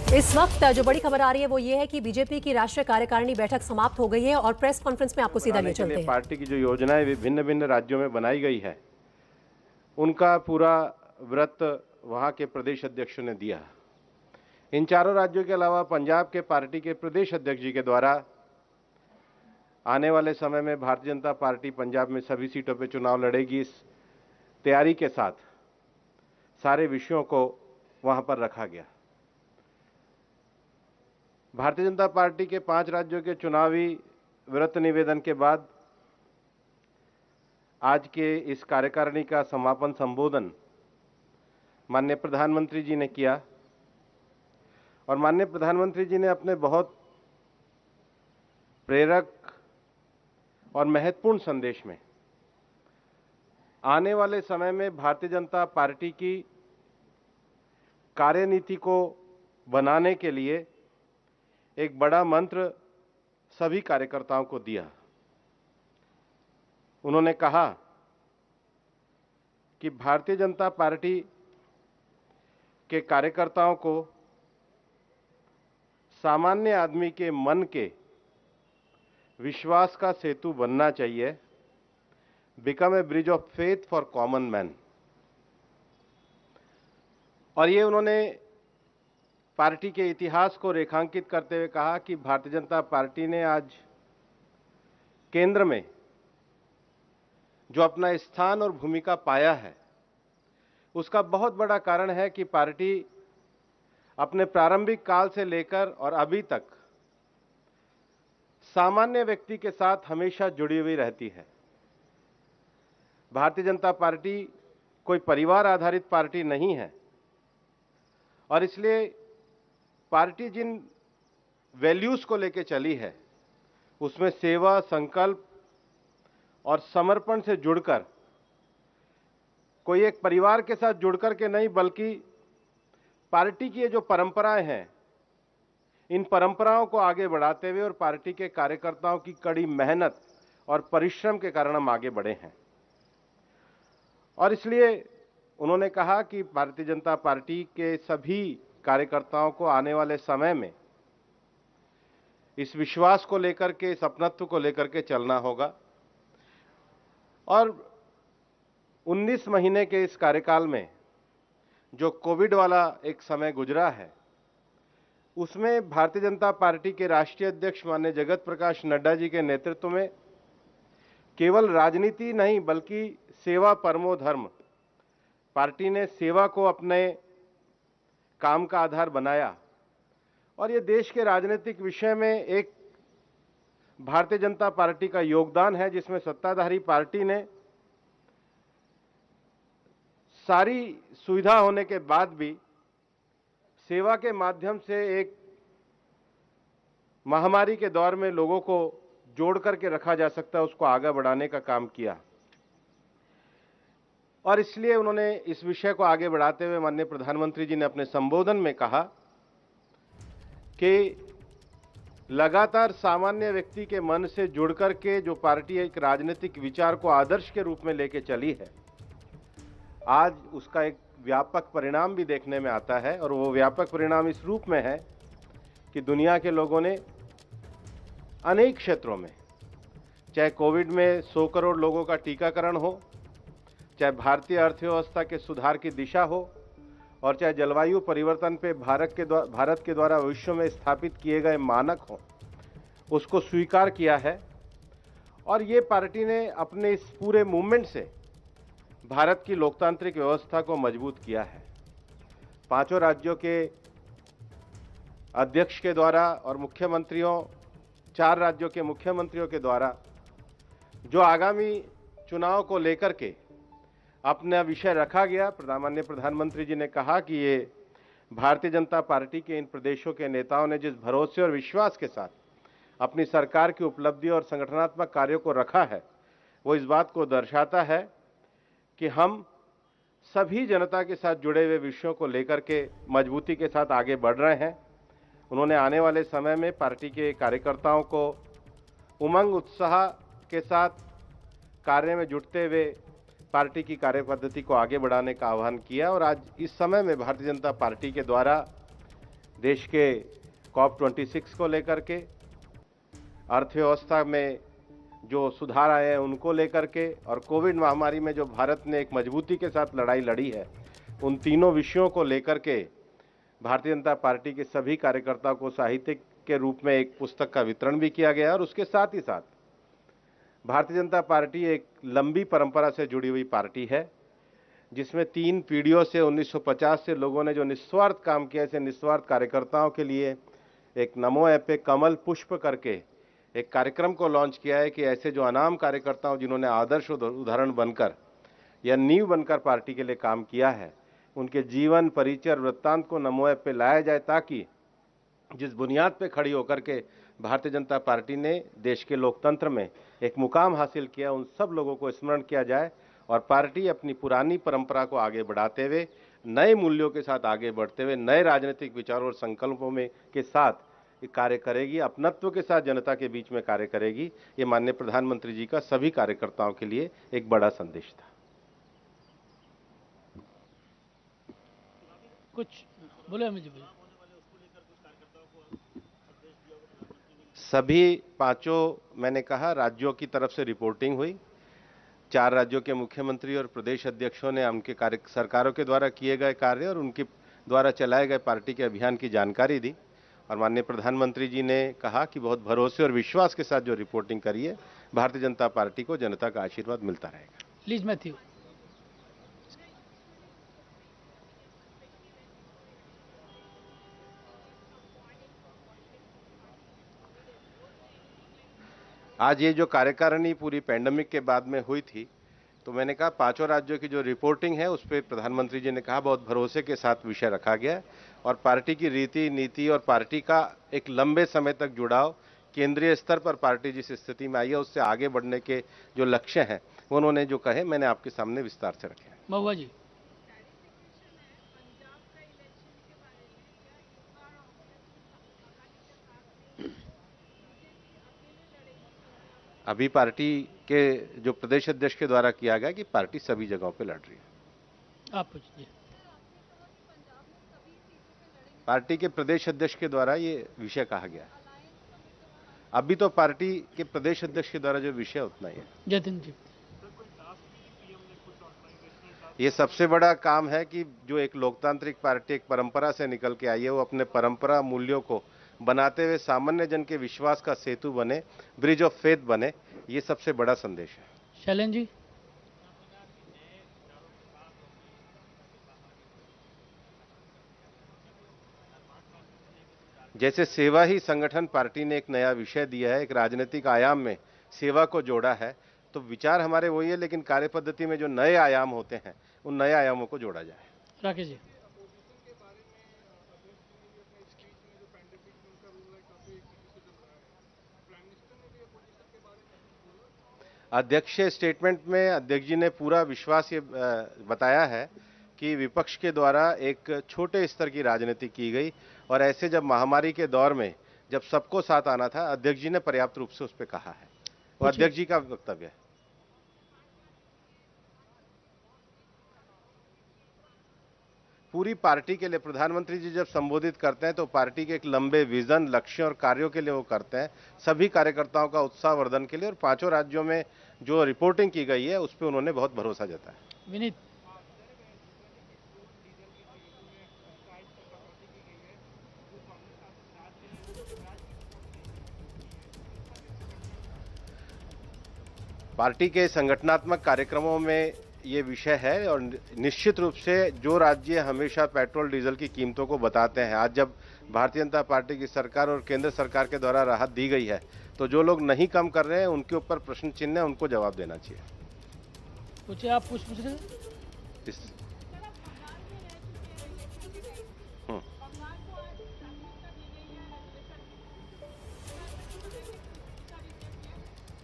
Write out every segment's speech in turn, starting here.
इस वक्त जो बड़ी खबर आ रही है वो ये है कि बीजेपी की राष्ट्रीय कार्यकारिणी बैठक समाप्त हो गई है और प्रेस कॉन्फ्रेंस में आपको सीधा ले चलते हैं। पार्टी की जो योजनाएं विभिन्न भिन्न राज्यों में बनाई गई है, उनका पूरा व्रत वहां के प्रदेश अध्यक्षों ने दिया। इन चारों राज्यों के अलावा पंजाब के पार्टी के प्रदेश अध्यक्ष जी के द्वारा आने वाले समय में भारतीय जनता पार्टी पंजाब में सभी सीटों पर चुनाव लड़ेगी, इस तैयारी के साथ सारे विषयों को वहां पर रखा गया। भारतीय जनता पार्टी के 5 राज्यों के चुनावी व्रत निवेदन के बाद आज के इस कार्यकारिणी का समापन संबोधन माननीय प्रधानमंत्री जी ने किया और माननीय प्रधानमंत्री जी ने अपने बहुत प्रेरक और महत्वपूर्ण संदेश में आने वाले समय में भारतीय जनता पार्टी की कार्यनीति को बनाने के लिए एक बड़ा मंत्र सभी कार्यकर्ताओं को दिया। उन्होंने कहा कि भारतीय जनता पार्टी के कार्यकर्ताओं को सामान्य आदमी के मन के विश्वास का सेतु बनना चाहिए, become a bridge of faith for common man. और ये उन्होंने पार्टी के इतिहास को रेखांकित करते हुए कहा कि भारतीय जनता पार्टी ने आज केंद्र में जो अपना स्थान और भूमिका पाया है, उसका बहुत बड़ा कारण है कि पार्टी अपने प्रारंभिक काल से लेकर और अभी तक सामान्य व्यक्ति के साथ हमेशा जुड़ी हुई रहती है। भारतीय जनता पार्टी कोई परिवार आधारित पार्टी नहीं है और इसलिए पार्टी जिन वैल्यूज को लेकर चली है उसमें सेवा, संकल्प और समर्पण से जुड़कर, कोई एक परिवार के साथ जुड़कर के नहीं, बल्कि पार्टी की ये जो परंपराएं हैं, इन परंपराओं को आगे बढ़ाते हुए और पार्टी के कार्यकर्ताओं की कड़ी मेहनत और परिश्रम के कारण हम आगे बढ़े हैं। और इसलिए उन्होंने कहा कि भारतीय जनता पार्टी के सभी कार्यकर्ताओं को आने वाले समय में इस विश्वास को लेकर के, इस अपनत्व को लेकर के चलना होगा। और 19 महीने के इस कार्यकाल में जो कोविड वाला एक समय गुजरा है, उसमें भारतीय जनता पार्टी के राष्ट्रीय अध्यक्ष माननीय जगत प्रकाश नड्डा जी के नेतृत्व में केवल राजनीति नहीं बल्कि सेवा परमो धर्म, पार्टी ने सेवा को अपने काम का आधार बनाया। और ये देश के राजनीतिक विषय में एक भारतीय जनता पार्टी का योगदान है, जिसमें सत्ताधारी पार्टी ने सारी सुविधा होने के बाद भी सेवा के माध्यम से एक महामारी के दौर में लोगों को जोड़ करके रखा जा सकता है, उसको आगे बढ़ाने का काम किया। और इसलिए उन्होंने इस विषय को आगे बढ़ाते हुए माननीय प्रधानमंत्री जी ने अपने संबोधन में कहा कि लगातार सामान्य व्यक्ति के मन से जुड़कर के जो पार्टी एक राजनीतिक विचार को आदर्श के रूप में लेके चली है, आज उसका एक व्यापक परिणाम भी देखने में आता है। और वो व्यापक परिणाम इस रूप में है कि दुनिया के लोगों ने अनेक क्षेत्रों में, चाहे कोविड में 100 करोड़ लोगों का टीकाकरण हो, चाहे भारतीय अर्थव्यवस्था के सुधार की दिशा हो, और चाहे जलवायु परिवर्तन पे भारत के द्वारा विश्व में स्थापित किए गए मानक हों, उसको स्वीकार किया है। और ये पार्टी ने अपने इस पूरे मूवमेंट से भारत की लोकतांत्रिक व्यवस्था को मजबूत किया है। 5 राज्यों के अध्यक्ष के द्वारा और मुख्यमंत्रियों, 4 राज्यों के मुख्यमंत्रियों के द्वारा जो आगामी चुनाव को लेकर के अपना विषय रखा गया, माननीय प्रधानमंत्री जी ने कहा कि ये भारतीय जनता पार्टी के इन प्रदेशों के नेताओं ने जिस भरोसे और विश्वास के साथ अपनी सरकार की उपलब्धि और संगठनात्मक कार्यों को रखा है, वो इस बात को दर्शाता है कि हम सभी जनता के साथ जुड़े हुए विषयों को लेकर के मजबूती के साथ आगे बढ़ रहे हैं। उन्होंने आने वाले समय में पार्टी के कार्यकर्ताओं को उमंग उत्साह के साथ कार्य में जुटते हुए पार्टी की कार्यपद्धति को आगे बढ़ाने का आह्वान किया। और आज इस समय में भारतीय जनता पार्टी के द्वारा देश के COP26 को लेकर के, अर्थव्यवस्था में जो सुधार आए हैं उनको लेकर के, और कोविड महामारी में जो भारत ने एक मजबूती के साथ लड़ाई लड़ी है, उन तीनों विषयों को लेकर के भारतीय जनता पार्टी के सभी कार्यकर्ताओं को साहित्यिक के रूप में एक पुस्तक का वितरण भी किया गया। और उसके साथ ही साथ भारतीय जनता पार्टी एक लंबी परंपरा से जुड़ी हुई पार्टी है, जिसमें 3 पीढ़ियों से 1950 से लोगों ने जो निस्वार्थ काम किया, ऐसे निस्वार्थ कार्यकर्ताओं के लिए एक नमो ऐप पे कमल पुष्प करके एक कार्यक्रम को लॉन्च किया है कि ऐसे जो अनाम कार्यकर्ताओं जिन्होंने आदर्श उदाहरण बनकर या नींव बनकर पार्टी के लिए काम किया है, उनके जीवन परिचय और वृत्तांत को नमो ऐप पे लाया जाए, ताकि जिस बुनियाद पे खड़ी होकर के भारतीय जनता पार्टी ने देश के लोकतंत्र में एक मुकाम हासिल किया, उन सब लोगों को स्मरण किया जाए और पार्टी अपनी पुरानी परंपरा को आगे बढ़ाते हुए, नए मूल्यों के साथ आगे बढ़ते हुए, नए राजनीतिक विचारों और संकल्पों में के साथ कार्य करेगी, अपनत्व के साथ जनता के बीच में कार्य करेगी। ये माननीय प्रधानमंत्री जी का सभी कार्यकर्ताओं के लिए एक बड़ा संदेश था। कुछ बोले मुझे भैया। सभी 5 मैंने कहा राज्यों की तरफ से रिपोर्टिंग हुई। 4 राज्यों के मुख्यमंत्री और प्रदेश अध्यक्षों ने उनके सरकारों के द्वारा किए गए कार्य और उनके द्वारा चलाए गए पार्टी के अभियान की जानकारी दी। और माननीय प्रधानमंत्री जी ने कहा कि बहुत भरोसे और विश्वास के साथ जो रिपोर्टिंग करी है, भारतीय जनता पार्टी को जनता का आशीर्वाद मिलता रहेगा। Please Matthew. आज ये जो कार्यकारिणी पूरी पैंडेमिक के बाद में हुई थी, तो मैंने कहा 5 राज्यों की जो रिपोर्टिंग है उस पर प्रधानमंत्री जी ने कहा बहुत भरोसे के साथ विषय रखा गया, और पार्टी की रीति नीति और पार्टी का एक लंबे समय तक जुड़ाव, केंद्रीय स्तर पर पार्टी जिस स्थिति में आई है उससे आगे बढ़ने के जो लक्ष्य हैं उन्होंने जो कहे मैंने आपके सामने विस्तार से रखे हैं। महुआ जी। अभी पार्टी के जो प्रदेश अध्यक्ष के द्वारा किया गया कि पार्टी सभी जगहों पे लड़ रही है। आप पूछिए। पार्टी के प्रदेश अध्यक्ष के द्वारा ये विषय कहा गया। अभी तो पार्टी के प्रदेश अध्यक्ष के द्वारा जो विषय उतना ही है। जतिन जी। ये सबसे बड़ा काम है कि जो एक लोकतांत्रिक पार्टी एक परंपरा से निकल के आई है, वो अपने परंपरा मूल्यों को बनाते हुए सामान्य जन के विश्वास का सेतु बने, ब्रिज ऑफ फेथ बने। ये सबसे बड़ा संदेश है। शैलेन जी। जैसे सेवा ही संगठन पार्टी ने एक नया विषय दिया है, एक राजनीतिक आयाम में सेवा को जोड़ा है, तो विचार हमारे वही है, लेकिन कार्य पद्धति में जो नए आयाम होते हैं उन नए आयामों को जोड़ा जाए। राकेश जी। अध्यक्ष स्टेटमेंट में अध्यक्ष जी ने पूरा विश्वास ये बताया है कि विपक्ष के द्वारा एक छोटे स्तर की राजनीति की गई, और ऐसे जब महामारी के दौर में जब सबको साथ आना था, अध्यक्ष जी ने पर्याप्त रूप से उस पर कहा है। वो अध्यक्ष जी का वक्तव्य है। पूरी पार्टी के लिए प्रधानमंत्री जी जब संबोधित करते हैं तो पार्टी के एक लंबे विजन, लक्ष्य और कार्यों के लिए वो करते हैं, सभी कार्यकर्ताओं का उत्साह वर्धन के लिए। और 5 राज्यों में जो रिपोर्टिंग की गई है उस पर उन्होंने बहुत भरोसा जताया। विनीत। पार्टी के संगठनात्मक कार्यक्रमों में ये विषय है, और निश्चित रूप से जो राज्य हमेशा पेट्रोल डीजल की कीमतों को बताते हैं, आज जब भारतीय जनता पार्टी की सरकार और केंद्र सरकार के द्वारा राहत दी गई है, तो जो लोग नहीं कम कर रहे हैं उनके ऊपर प्रश्न चिन्ह है, उनको जवाब देना चाहिए। पूछिए। आप पूछ रहे हैं।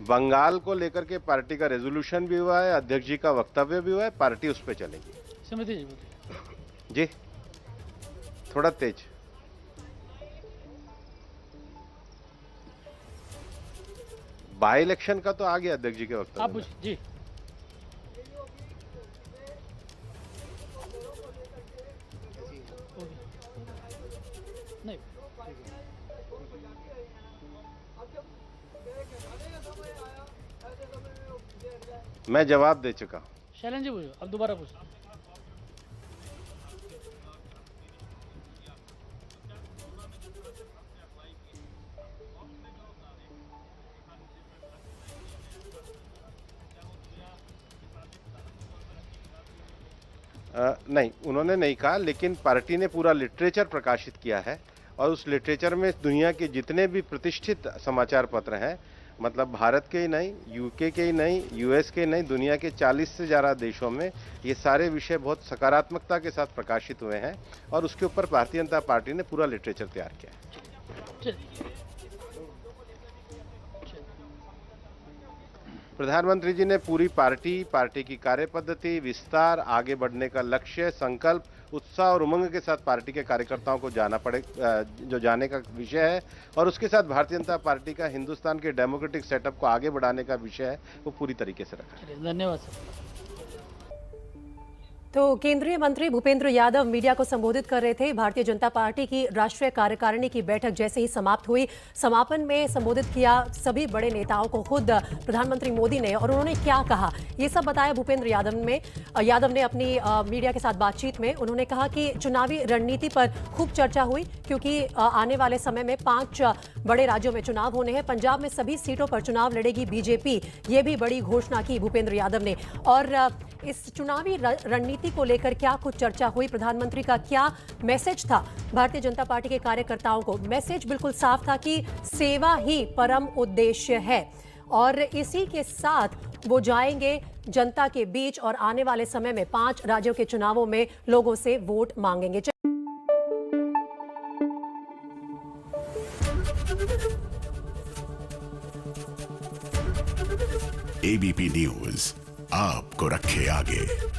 बंगाल को लेकर के पार्टी का रेजोल्यूशन भी हुआ है, अध्यक्ष जी का वक्तव्य भी हुआ है, पार्टी उस पर चलेगी। समिति जी बोलिए। जी थोड़ा तेज। बाई इलेक्शन का तो आ गया अध्यक्ष जी के वक्तव्य। आप पूछिए जी। नहीं मैं जवाब दे चुका हूं। शैलेंद्र जी पूछो, अब दोबारा पूछो। नहीं, उन्होंने नहीं कहा, लेकिन पार्टी ने पूरा लिटरेचर प्रकाशित किया है और उस लिटरेचर में दुनिया के जितने भी प्रतिष्ठित समाचार पत्र हैं, मतलब भारत के ही नहीं, यूके के ही नहीं, यूएस के नहीं, दुनिया के 40 से ज़्यादा देशों में ये सारे विषय बहुत सकारात्मकता के साथ प्रकाशित हुए हैं और उसके ऊपर भारतीय जनता पार्टी ने पूरा लिटरेचर तैयार किया है। प्रधानमंत्री जी ने पूरी पार्टी की कार्यपद्धति, विस्तार, आगे बढ़ने का लक्ष्य, संकल्प, उत्साह और उमंग के साथ पार्टी के कार्यकर्ताओं को जो जाने का विषय है और उसके साथ भारतीय जनता पार्टी का हिंदुस्तान के डेमोक्रेटिक सेटअप को आगे बढ़ाने का विषय है, वो पूरी तरीके से रखा है। धन्यवाद सर। तो केंद्रीय मंत्री भूपेंद्र यादव मीडिया को संबोधित कर रहे थे। भारतीय जनता पार्टी की राष्ट्रीय कार्यकारिणी की बैठक जैसे ही समाप्त हुई, समापन में संबोधित किया सभी बड़े नेताओं को खुद प्रधानमंत्री मोदी ने, और उन्होंने क्या कहा ये सब बताया भूपेंद्र यादव ने अपनी मीडिया के साथ बातचीत में। उन्होंने कहा कि चुनावी रणनीति पर खूब चर्चा हुई क्योंकि आने वाले समय में 5 बड़े राज्यों में चुनाव होने हैं। पंजाब में सभी सीटों पर चुनाव लड़ेगी बीजेपी, ये भी बड़ी घोषणा की भूपेंद्र यादव ने। और इस चुनावी रणनीति को लेकर क्या कुछ चर्चा हुई, प्रधानमंत्री का क्या मैसेज था भारतीय जनता पार्टी के कार्यकर्ताओं को? मैसेज बिल्कुल साफ था कि सेवा ही परम उद्देश्य है और इसी के साथ वो जाएंगे जनता के बीच और आने वाले समय में 5 राज्यों के चुनावों में लोगों से वोट मांगेंगे। एबीपी न्यूज आपको रखे आगे।